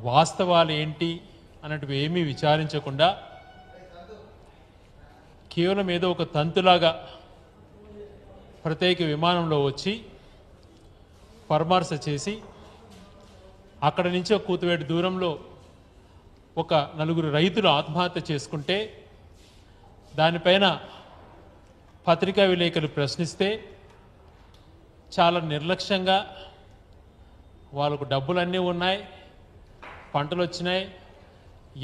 వాస్తవాలు ఏంటి అన్నట్టు ఏమీ విచారించకుండా కేవలం ఏదో ఒక తంతులాగా ప్రత్యేక విమానంలో వచ్చి పరామర్శ చేసి అక్కడ నుంచి ఒక కూతువేటి దూరంలో ఒక నలుగురు రైతులు ఆత్మహత్య చేసుకుంటే దానిపైన పత్రికా విలేకరులు ప్రశ్నిస్తే చాలా నిర్లక్ష్యంగా వాళ్ళకు డబ్బులన్నీ ఉన్నాయి, పంటలు వచ్చినాయి,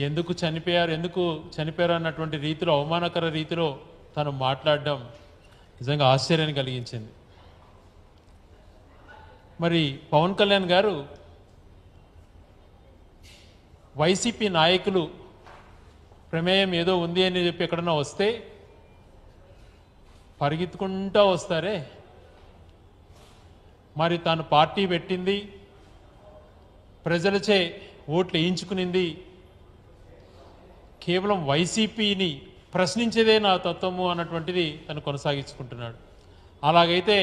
ఎందుకు చనిపోయారు అన్నటువంటి రీతిలో అవమానకర రీతిలో తను మాట్లాడడం నిజంగా ఆశ్చర్యాన్ని కలిగించింది. మరి పవన్ కళ్యాణ్ గారు వైసీపీ నాయకులు ప్రమేయం ఏదో ఉంది అని చెప్పి ఎక్కడన్నా వస్తే పరిగెత్తుకుంటూ వస్తారే, మరి తాను పార్టీ పెట్టింది, ప్రజలచే ఓట్లు వేయించుకునింది కేవలం వైసీపీని ప్రశ్నించేదే నా తత్వము అన్నటువంటిది తను కొనసాగించుకుంటున్నాడు. అలాగైతే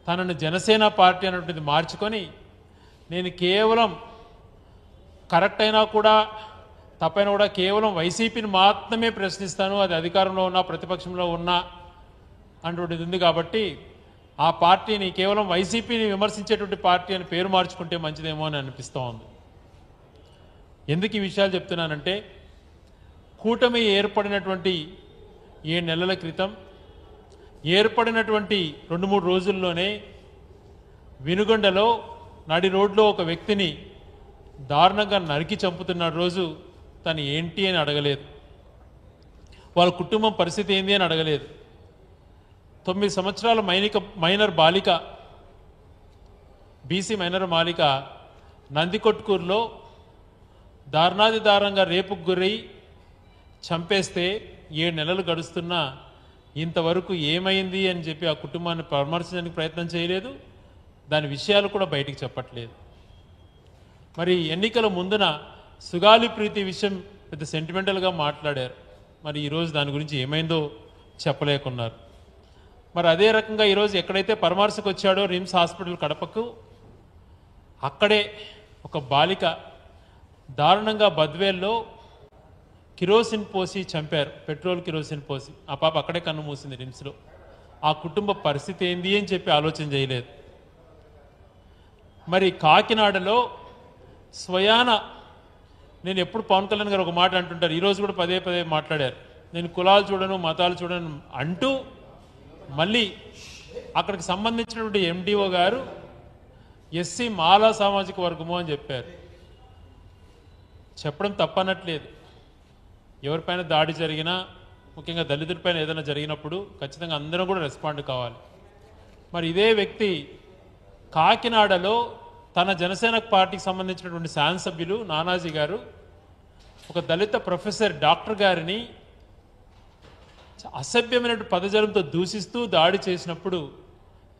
తనను జనసేన పార్టీ అన్నటువంటిది మార్చుకొని నేను కేవలం కరెక్ట్ అయినా కూడా తప్పైనా కూడా కేవలం వైసీపీని మాత్రమే ప్రశ్నిస్తాను, అది అధికారంలో ఉన్నా ప్రతిపక్షంలో ఉన్నా అన్నటువంటిది ఉంది కాబట్టి ఆ పార్టీని కేవలం వైసీపీని విమర్శించేటువంటి పార్టీ అని పేరు మార్చుకుంటే మంచిదేమో అని అనిపిస్తూ ఉంది. ఎందుకు ఈ విషయాలు చెప్తున్నానంటే కూటమి ఏర్పడినటువంటి 7 నెలల క్రితం ఏర్పడినటువంటి 2-3 రోజుల్లోనే వినుగొండలో నడి రోడ్లో ఒక వ్యక్తిని దారుణంగా నరికి చంపుతున్న రోజు తను ఏంటి అని అడగలేదు, వాళ్ళ కుటుంబం పరిస్థితి ఏంది అని అడగలేదు. 9 సంవత్సరాల మైనర్ బాలిక బీసీ మైనర్ బాలిక నందికొట్కూరులో దారుణాది దారుణంగా రేపుకు గురై చంపేస్తే 7 నెలలు గడుస్తున్నా ఇంతవరకు ఏమైంది అని చెప్పి ఆ కుటుంబాన్ని పరామర్శించడానికి ప్రయత్నం చేయలేదు, దాని విషయాలు కూడా బయటికి చెప్పట్లేదు. మరి ఎన్నికల ముందున సుగాలి ప్రీతి విషయం పెద్ద సెంటిమెంటల్గా మాట్లాడారు, మరి ఈరోజు దాని గురించి ఏమైందో చెప్పలేకున్నారు. మరి అదే రకంగా ఈరోజు ఎక్కడైతే పరామర్శకు వచ్చాడో రిమ్స్ హాస్పిటల్ కడపకు, అక్కడే ఒక బాలిక దారుణంగా బద్వేల్లో కిరోసిన్ పోసి చంపారు, పెట్రోల్ కిరోసిన్ పోసి. ఆ పాప అక్కడే కన్ను మూసింది రిమ్స్లో. ఆ కుటుంబ పరిస్థితి ఏంది అని చెప్పి ఆలోచన చేయలేదు. మరి కాకినాడలో స్వయాన నేను ఎప్పుడు పవన్ కళ్యాణ్ గారు ఒక మాట అంటుంటారు, ఈరోజు కూడా పదే పదే మాట్లాడారు, నేను కులాలు చూడను మతాలు చూడను అంటూ మళ్ళీ అక్కడికి సంబంధించినటువంటి ఎండిఓ గారు ఎస్సీ మాలా సామాజిక వర్గము అని చెప్పారు. చెప్పడం తప్పనట్లేదు, ఎవరిపైన దాడి జరిగినా ముఖ్యంగా దళితులపైన ఏదైనా జరిగినప్పుడు ఖచ్చితంగా అందరం కూడా రెస్పాండ్ కావాలి. మరి ఇదే వ్యక్తి కాకినాడలో తన జనసేన పార్టీకి సంబంధించినటువంటి శాసనసభ్యులు నానాజీ గారు ఒక దళిత ప్రొఫెసర్ డాక్టర్ గారిని అసభ్యమైనటువంటి పదజాలంతో దూషిస్తూ దాడి చేసినప్పుడు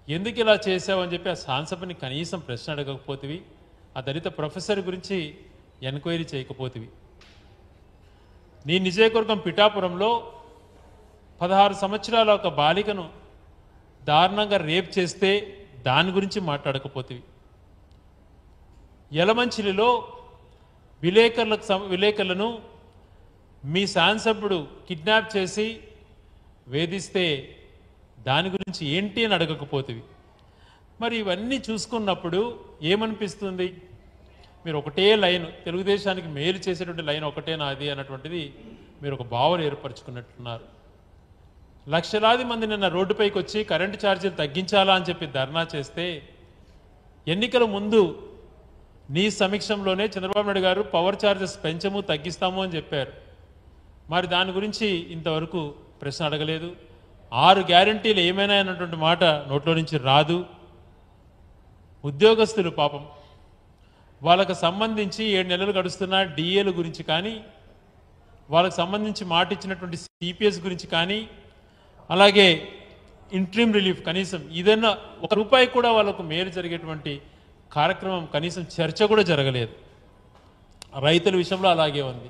ఎందుకు ఇలా చేసావని చెప్పి ఆ శాసనసభని కనీసం ప్రశ్న అడగకపోతివి, ఆ దళిత ప్రొఫెసర్ గురించి ఎంక్వైరీ చేయకపోతివి. నీ నిజయవర్గం పిఠాపురంలో 16 సంవత్సరాల ఒక బాలికను దారుణంగా రేప్ చేస్తే దాని గురించి మాట్లాడకపోతివి. యలమంచిలిలో విలేకరులను మీ శాసనసభ్యుడు కిడ్నాప్ చేసి వేధిస్తే దాని గురించి ఏంటి అని అడగకపోతివి. మరి ఇవన్నీ చూసుకున్నప్పుడు ఏమనిపిస్తుంది, మీరు ఒకటే లైన్, తెలుగుదేశానికి మేలు చేసేటువంటి లైన్ ఒకటే నాది అన్నటువంటిది మీరు ఒక భావన ఏర్పరచుకున్నట్లున్నారు. లక్షలాది మంది నిన్న రోడ్డుపైకి వచ్చి కరెంటు ఛార్జీలు తగ్గించాలా అని చెప్పి ధర్నా చేస్తే ఎన్నికల ముందు నీ సమీక్షంలోనే చంద్రబాబు నాయుడు గారు పవర్ ఛార్జెస్ పెంచము తగ్గిస్తాము అని చెప్పారు. మరి దాని గురించి ఇంతవరకు ప్రశ్న అడగలేదు. 6 గ్యారంటీలు ఏమైనా అన్నటువంటి మాట నోట్లో నుంచి రాదు. ఉద్యోగస్తులు పాపం వాళ్ళకు సంబంధించి 7 నెలలు గడుస్తున్న డిఏల గురించి కానీ, వాళ్ళకు సంబంధించి మాట ఇచ్చినటువంటి సిపిఎస్ గురించి కానీ, అలాగే ఇంట్రీమ్ రిలీఫ్ కనీసం ఏదైనా ₹1 కూడా వాళ్ళకు మేలు జరిగేటువంటి కార్యక్రమం కనీసం చర్చ కూడా జరగలేదు. రైతుల విషయంలో అలాగే ఉంది.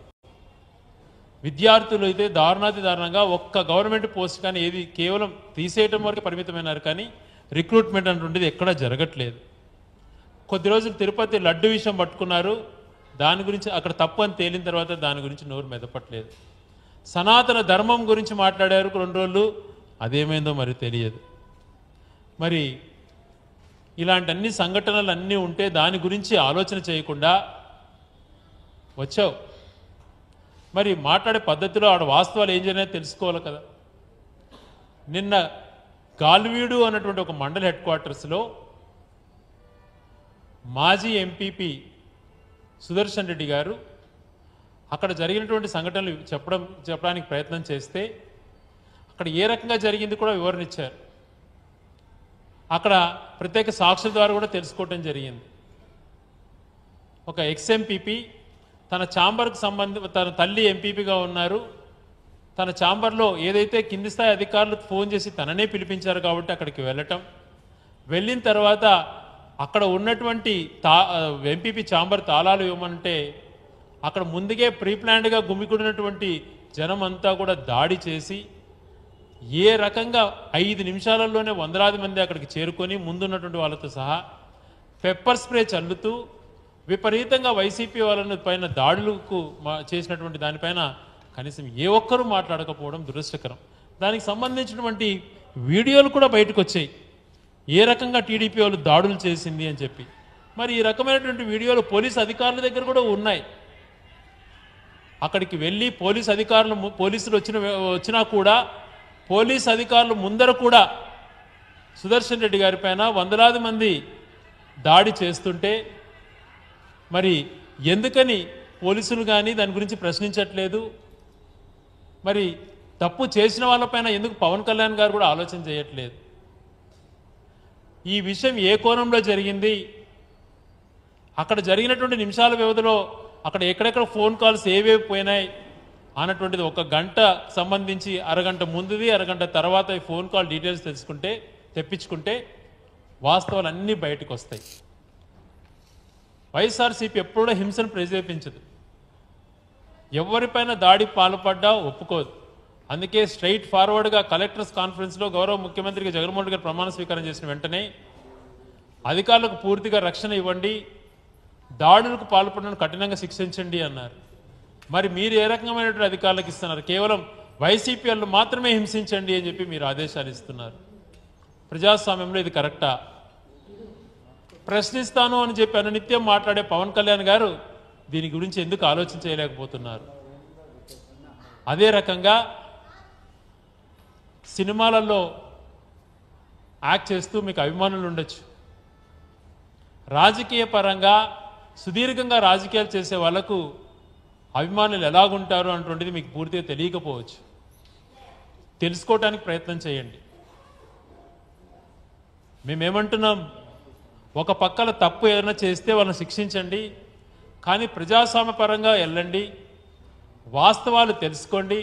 విద్యార్థులు అయితే దారుణాతి దారుణంగా ఒక్క గవర్నమెంట్ పోస్ట్ కానీ ఏది కేవలం తీసేయటం వరకు పరిమితమైనారు, కానీ రిక్రూట్మెంట్ అంటుండేది ఎక్కడా జరగట్లేదు. కొద్ది రోజులు తిరుపతి లడ్డు విషయం పట్టుకున్నారు, దాని గురించి అక్కడ తప్పు అని తేలిన తర్వాత దాని గురించి నోరు మెదపట్లేదు. సనాతన ధర్మం గురించి మాట్లాడారు 2 రోజులు, అదేమైందో మరి తెలియదు. మరి ఇలాంటి అన్ని సంఘటనలు అన్నీ ఉంటే దాని గురించి ఆలోచన చేయకుండా వచ్చావు. మరి మాట్లాడే పద్ధతిలో ఆడ వాస్తవాలు ఏం జరిగినా తెలుసుకోవాలి కదా. నిన్న గాల్వీడు అన్నటువంటి ఒక మండల హెడ్ క్వార్టర్స్లో మాజీ ఎంపీపీ సుదర్శన్ రెడ్డి గారు అక్కడ జరిగినటువంటి సంఘటనలు చెప్పడానికి ప్రయత్నం చేస్తే అక్కడ ఏ రకంగా జరిగింది కూడా వివరణ ఇచ్చారు. అక్కడ ప్రత్యేక సాక్షుల ద్వారా కూడా తెలుసుకోవటం జరిగింది. ఒక ఎక్స్ఎంపీపీ తన ఛాంబర్కు తన తల్లి ఎంపీపీగా ఉన్నారు. తన ఛాంబర్లో ఏదైతే కింది స్థాయి అధికారులు ఫోన్ చేసి తననే పిలిపించారు కాబట్టి అక్కడికి వెళ్ళిన తర్వాత అక్కడ ఉన్నటువంటి ఎంపీపీ ఛాంబర్ తాళాలు ఇవ్వమంటే అక్కడ ముందుగే ప్రీప్లాన్డ్గా గుమికూడినటువంటి జనం అంతా కూడా దాడి చేసి ఏ రకంగా 5 నిమిషాలలోనే వందలాది మంది అక్కడికి చేరుకొని ముందున్నటువంటి వాళ్ళతో సహా పెప్పర్ స్ప్రే చల్లుతూ విపరీతంగా వైసీపీ వాళ్ళని పైన దాడులకు చేసినటువంటి దానిపైన కనీసం ఏ ఒక్కరూ మాట్లాడకపోవడం దురదృష్టకరం. దానికి సంబంధించినటువంటి వీడియోలు కూడా బయటకు వచ్చాయి, ఏ రకంగా టీడీపీ వాళ్ళు దాడులు చేసింది అని చెప్పి. మరి ఈ రకమైనటువంటి వీడియోలు పోలీసు అధికారుల దగ్గర కూడా ఉన్నాయి. అక్కడికి వెళ్ళి పోలీసులు వచ్చినా కూడా పోలీసు అధికారులు ముందర కూడా సుదర్శన్ రెడ్డి గారి పైన వందలాది మంది దాడి చేస్తుంటే మరి ఎందుకని పోలీసులు కానీ దాని గురించి ప్రశ్నించట్లేదు? మరి తప్పు చేసిన వాళ్ళపైన ఎందుకు పవన్ కళ్యాణ్ గారు కూడా ఆలోచన చేయట్లేదు? ఈ విషయం ఏ కోణంలో జరిగింది, అక్కడ జరిగినటువంటి నిమిషాల వ్యవధిలో అక్కడ ఎక్కడెక్కడ ఫోన్ కాల్స్ ఏవేవి పోయినాయి అన్నటువంటిది 1 గంట సంబంధించి అరగంట ముందుది అరగంట తర్వాత ఈ ఫోన్ కాల్ డీటెయిల్స్ తెప్పించుకుంటే వాస్తవాలు అన్నీ బయటకు వస్తాయి. వైఎస్ఆర్సీపీ ఎప్పుడూ హింసను ప్రేరేపించదు, ఎవరిపైన దాడి పాల్పడ్డా ఒప్పుకోదు. అందుకే స్ట్రైట్ ఫార్వర్డ్గా కలెక్టర్స్ కాన్ఫరెన్స్లో గౌరవ ముఖ్యమంత్రికి జగన్మోహన్ రెడ్డి గారు ప్రమాణ స్వీకారం చేసిన వెంటనే అధికారులకు పూర్తిగా రక్షణ ఇవ్వండి, దాడులకు పాల్పడడానికి కఠినంగా శిక్షించండి అన్నారు. మరి మీరు ఏ రకమైనటువంటి అధికారులకు ఇస్తున్నారు? కేవలం వైసీపీ వాళ్ళు మాత్రమే హింసించండి అని చెప్పి మీరు ఆదేశాలు ఇస్తున్నారు. ప్రజాస్వామ్యంలో ఇది కరెక్టా? ప్రశ్నిస్తాను అని చెప్పి అనునిత్యం మాట్లాడే పవన్ కళ్యాణ్ గారు దీని గురించి ఎందుకు ఆలోచన చేయలేకపోతున్నారు? అదే రకంగా సినిమాలలో యాక్ట్ చేస్తూ మీకు అభిమానులు ఉండొచ్చు, రాజకీయ పరంగా సుదీర్ఘంగా రాజకీయాలు చేసే వాళ్లకు అభిమానులు ఎలాగుంటారు అన్నటువంటిది మీకు పూర్తిగా తెలియకపోవచ్చు. తెలుసుకోవటానికి ప్రయత్నం చేయండి. మేమేమంటున్నాం, ఒక పక్కల తప్పు ఏదైనా చేస్తే వాళ్ళని శిక్షించండి, కానీ ప్రజాస్వామ్యపరంగా వెళ్ళండి, వాస్తవాలు తెలుసుకోండి,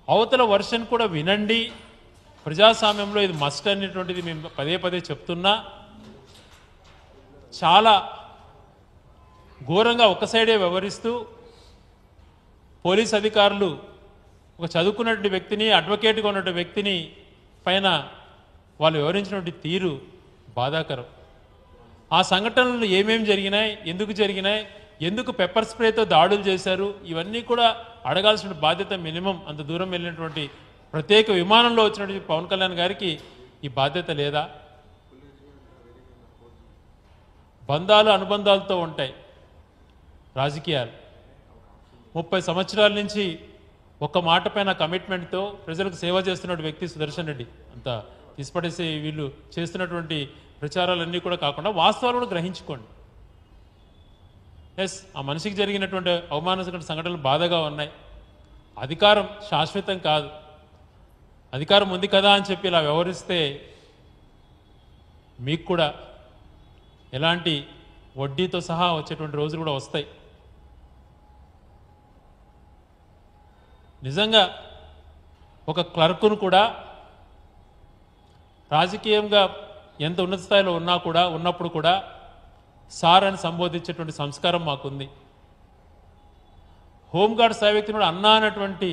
అవతల వర్షన్ కూడా వినండి. ప్రజాస్వామ్యంలో ఇది మస్ట్ అనేటువంటిది మేము పదే చెప్తున్నా. చాలా ఘోరంగా ఒక సైడే వ్యవహరిస్తూ పోలీస్ అధికారులు ఒక చదువుకున్నటువంటి వ్యక్తిని, అడ్వకేట్గా ఉన్నటువంటి వ్యక్తిని పైన వాళ్ళు వివరించినటువంటి తీరు బాధాకరం. ఆ సంఘటనలు ఏమేమి జరిగినాయి, ఎందుకు జరిగినాయి, ఎందుకు పెప్పర్ స్ప్రేతో దాడులు చేశారు, ఇవన్నీ కూడా అడగాల్సిన బాధ్యత మినిమం. అంత దూరం వెళ్ళినటువంటి ప్రత్యేక విమానంలో వచ్చినటువంటి పవన్ కళ్యాణ్ గారికి ఈ బాధ్యత లేదా? బంధాలు అనుబంధాలతో ఉంటాయి రాజకీయాలు. 30 సంవత్సరాల నుంచి ఒక్క మాట పైన కమిట్మెంట్తో ప్రజలకు సేవ చేస్తున్న వ్యక్తి సుదర్శన్ రెడ్డి. అంత తీసిపడేసి వీళ్ళు చేస్తున్నటువంటి ప్రచారాలన్నీ కూడా కాకుండా వాస్తవాలు కూడా గ్రహించుకోండి. ఎస్, ఆ మనిషికి జరిగినటువంటి అవమానకర సంఘటనలు బాధగా ఉన్నాయి. అధికారం శాశ్వతం కాదు. అధికారం ఉంది కదా అని చెప్పి ఇలా వ్యవహరిస్తే మీకు కూడా ఎలాంటి వడ్డీతో సహా వచ్చేటువంటి రోజులు కూడా వస్తాయి. నిజంగా ఒక క్లర్కును కూడా రాజకీయంగా ఎంత ఉన్నత స్థాయిలో ఉన్నప్పుడు కూడా సార్ అని సంబోధించేటువంటి సంస్కారం మాకుంది. హోంగార్డ్ స్థాయి వ్యక్తిని కూడా అన్నా అన్నటువంటి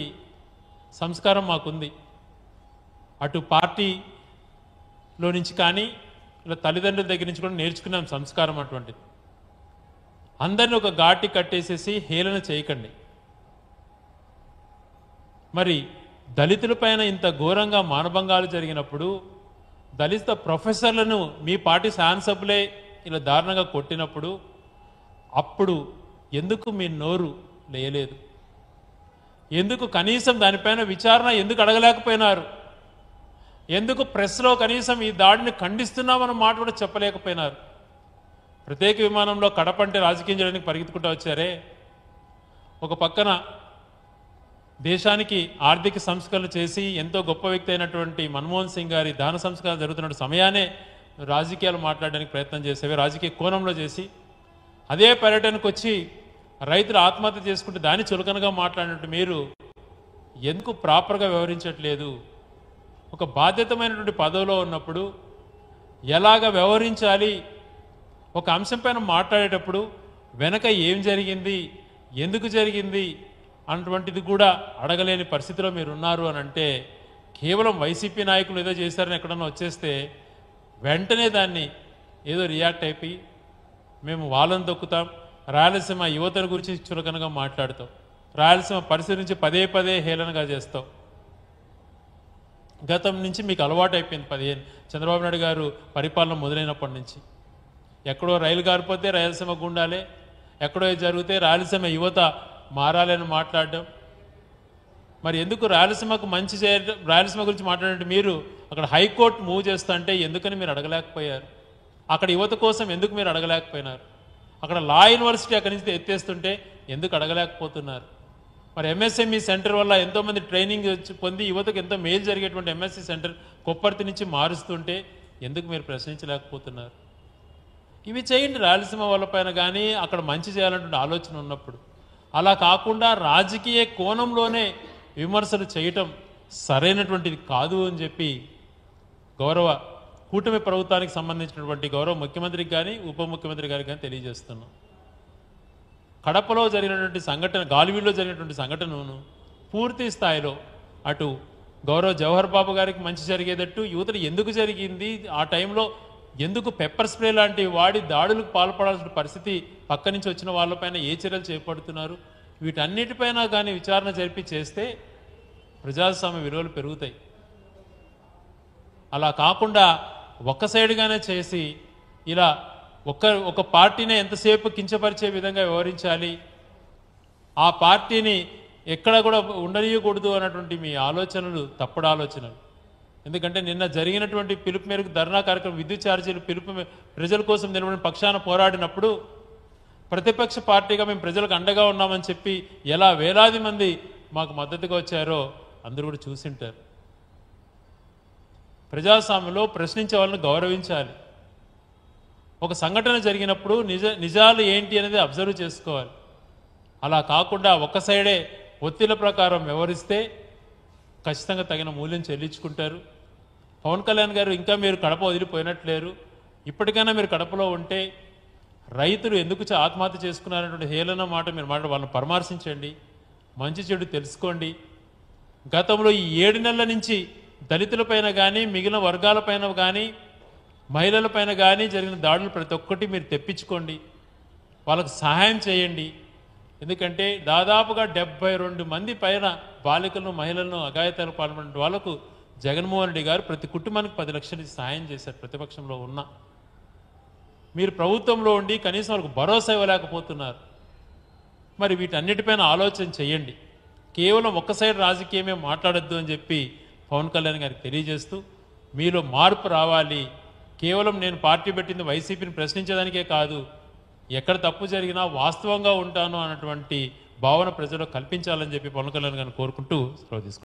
సంస్కారం మాకుంది. అటు పార్టీలో నుంచి కానీ ఇలా తల్లిదండ్రుల దగ్గర నుంచి కూడా నేర్చుకున్నాం సంస్కారం అటువంటిది. అందరిని ఒక ఘాటి కట్టేసేసి హేళన చేయకండి. మరి దళితులపైన ఇంత ఘోరంగా మానభంగాలు జరిగినప్పుడు దళిత ప్రొఫెసర్లను మీ పార్టీ శాసనసభ్యులే ఇలా దారుణంగా కొట్టినప్పుడు అప్పుడు ఎందుకు మీ నోరు లేయలేదు? ఎందుకు కనీసం దానిపైన విచారణ ఎందుకు అడగలేకపోయినారు? ఎందుకు ప్రెస్లో కనీసం ఈ దాడిని ఖండిస్తున్నామన్న మాట కూడా చెప్పలేకపోయినారు? ప్రత్యేక విమానంలో కడపంటే రాజకీయం చేయడానికి పరిగెత్తుకుంటూ వచ్చారే. ఒక పక్కన దేశానికి ఆర్థిక సంస్కరణలు చేసి ఎంతో గొప్ప వ్యక్తి అయినటువంటి మన్మోహన్ సింగ్ గారి దాన సంస్కారం జరుగుతున్న సమయానే రాజకీయాలు మాట్లాడడానికి ప్రయత్నం చేసేవి, రాజకీయ కోణంలో చేసి అదే పర్యటనకు వచ్చి రైతులు ఆత్మహత్య చేసుకుంటే దాన్ని చులకనగా మాట్లాడినట్టు మీరు ఎందుకు ప్రాపర్గా వ్యవహరించట్లేదు? ఒక బాధ్యతమైనటువంటి పదవిలో ఉన్నప్పుడు ఎలాగ వ్యవహరించాలి? ఒక అంశం పైన మాట్లాడేటప్పుడు వెనక ఏం జరిగింది, ఎందుకు జరిగింది అన్నటువంటిది కూడా అడగలేని పరిస్థితిలో మీరు ఉన్నారు అని అంటే కేవలం వైసీపీ నాయకులు ఏదో చేశారని ఎక్కడన్నా వచ్చేస్తే వెంటనే దాన్ని ఏదో రియాక్ట్ అయిపోయి మేము వాళ్ళని దొక్కుతాం, రాయలసీమ యువతల గురించి చులకనగా మాట్లాడుతాం, రాయలసీమ పరిస్థితి నుంచి పదే పదే హేళనగా చేస్తాం. గతం నుంచి మీకు అలవాటు అయిపోయింది. 15 చంద్రబాబు నాయుడు గారు పరిపాలన మొదలైనప్పటి నుంచి ఎక్కడో రైలు గారిపోతే రాయలసీమ గుండాలే, ఎక్కడో జరిగితే రాయలసీమ యువత మారాలని మాట్లాడడం. మరి ఎందుకు రాయలసీమకు మంచి చేయడం, రాయలసీమ గురించి మాట్లాడంటే మీరు అక్కడ హైకోర్టు మూవ్ చేస్తా అంటే ఎందుకని మీరు అడగలేకపోయారు? అక్కడ యువత కోసం ఎందుకు మీరు అడగలేకపోయినారు? అక్కడ లా యూనివర్సిటీ అక్కడి నుంచి ఎత్తేస్తుంటే ఎందుకు అడగలేకపోతున్నారు? మరి ఎంఎస్ఎంఈ సెంటర్ వల్ల ఎంతోమంది ట్రైనింగ్ పొంది యువతకు ఎంతో మేలు జరిగేటువంటి ఎంఎస్సీ సెంటర్ కొప్పర్తి నుంచి మారుస్తుంటే ఎందుకు మీరు ప్రశ్నించలేకపోతున్నారు? ఇవి చేయండి రాయలసీమ వాళ్ళపైన కానీ అక్కడ మంచి చేయాలన్నటువంటి ఆలోచన ఉన్నప్పుడు. అలా కాకుండా రాజకీయ కోణంలోనే విమర్శలు చేయటం సరైనటువంటిది కాదు అని చెప్పి గౌరవ కూటమి ప్రభుత్వానికి సంబంధించినటువంటి గౌరవ ముఖ్యమంత్రికి కానీ ఉప ముఖ్యమంత్రి గారికి కానీ తెలియజేస్తున్నాం. కడపలో జరిగినటువంటి సంఘటన, గాలివీడులో జరిగినటువంటి సంఘటనను పూర్తి స్థాయిలో అటు గౌరవ జవహర్ బాబు గారికి మంచి జరిగేటట్టు యువతలు ఎందుకు జరిగింది, ఆ టైంలో ఎందుకు పెప్పర్ స్ప్రే లాంటివి వాడి దాడులకు పాల్పడాల్సిన పరిస్థితి పక్క నుంచి వచ్చిన వాళ్ళపైన ఏ చర్యలు చేపడుతున్నారు, వీటన్నిటిపైన కానీ విచారణ జరిపి చేస్తే ప్రజాస్వామ్య విలువలు పెరుగుతాయి. అలా కాకుండా ఒక్క సైడ్గానే చేసి ఇలా ఒక పార్టీనే ఎంతసేపు కించపరిచే విధంగా వ్యవహరించాలి, ఆ పార్టీని ఎక్కడ కూడా ఉండనీయకూడదు అన్నటువంటి మీ ఆలోచనలు తప్పుడు ఆలోచనలు. ఎందుకంటే నిన్న జరిగినటువంటి పిలుపు మేరకు ధర్నా కార్యక్రమం, విద్యుత్ ఛార్జీలు పిలుపు ప్రజల కోసం నిలబడిన పక్షాన పోరాడినప్పుడు ప్రతిపక్ష పార్టీగా మేము ప్రజలకు అండగా ఉన్నామని చెప్పి ఎలా వేలాది మంది మాకు మద్దతుగా వచ్చారో అందరూ కూడా చూసింటారు. ప్రజాస్వామ్యంలో ప్రశ్నించే వాళ్ళని గౌరవించాలి. ఒక సంఘటన జరిగినప్పుడు నిజాలు ఏంటి అనేది అబ్జర్వ్ చేసుకోవాలి. అలా కాకుండా ఒక్క సైడే ఒత్తిళ్ల ప్రకారం వ్యవహరిస్తే ఖచ్చితంగా తగిన మూల్యం చెల్లించుకుంటారు. పవన్ కళ్యాణ్ గారు ఇంకా మీరు కడప వదిలిపోయినట్లేరు. ఇప్పటికైనా మీరు కడపలో ఉంటే రైతులు ఎందుకు ఆత్మహత్య చేసుకున్నారనేటువంటి హేళన మాట మీరు వాళ్ళని పరామర్శించండి, మంచి చెడు తెలుసుకోండి. గతంలో ఈ 7 నెలల నుంచి దళితులపైన కానీ మిగిలిన వర్గాలపైన కానీ మహిళలపైన కానీ జరిగిన దాడులు ప్రతి ఒక్కటి మీరు తెప్పించుకోండి, వాళ్ళకు సహాయం చేయండి. ఎందుకంటే దాదాపుగా 72 మంది పైన బాలికలను మహిళలను అఘాయితాలకు పాల్పడిన వాళ్ళకు జగన్మోహన్ రెడ్డి గారు ప్రతి కుటుంబానికి 10 లక్షలు సహాయం చేశారు. ప్రతిపక్షంలో ఉన్న మీరు ప్రభుత్వంలో ఉండి కనీసం వాళ్ళకు భరోసా ఇవ్వలేకపోతున్నారు. మరి వీటన్నిటిపైన ఆలోచన చేయండి. కేవలం ఒక్క సైడ్ రాజకీయమే మాట్లాడొద్దు అని చెప్పి పవన్ కళ్యాణ్ గారికి తెలియజేస్తూ మీలో మార్పు రావాలి. కేవలం నేను పార్టీ పెట్టింది వైసీపీని ప్రశ్నించడానికే కాదు, ఎక్కడ తప్పు జరిగినా వాస్తవంగా ఉంటాను అన్నటువంటి భావన ప్రజలకు కల్పించాలని చెప్పి పవన్ కళ్యాణ్ గారిని కోరుకుంటూ సెలవు తీసుకుంటాను.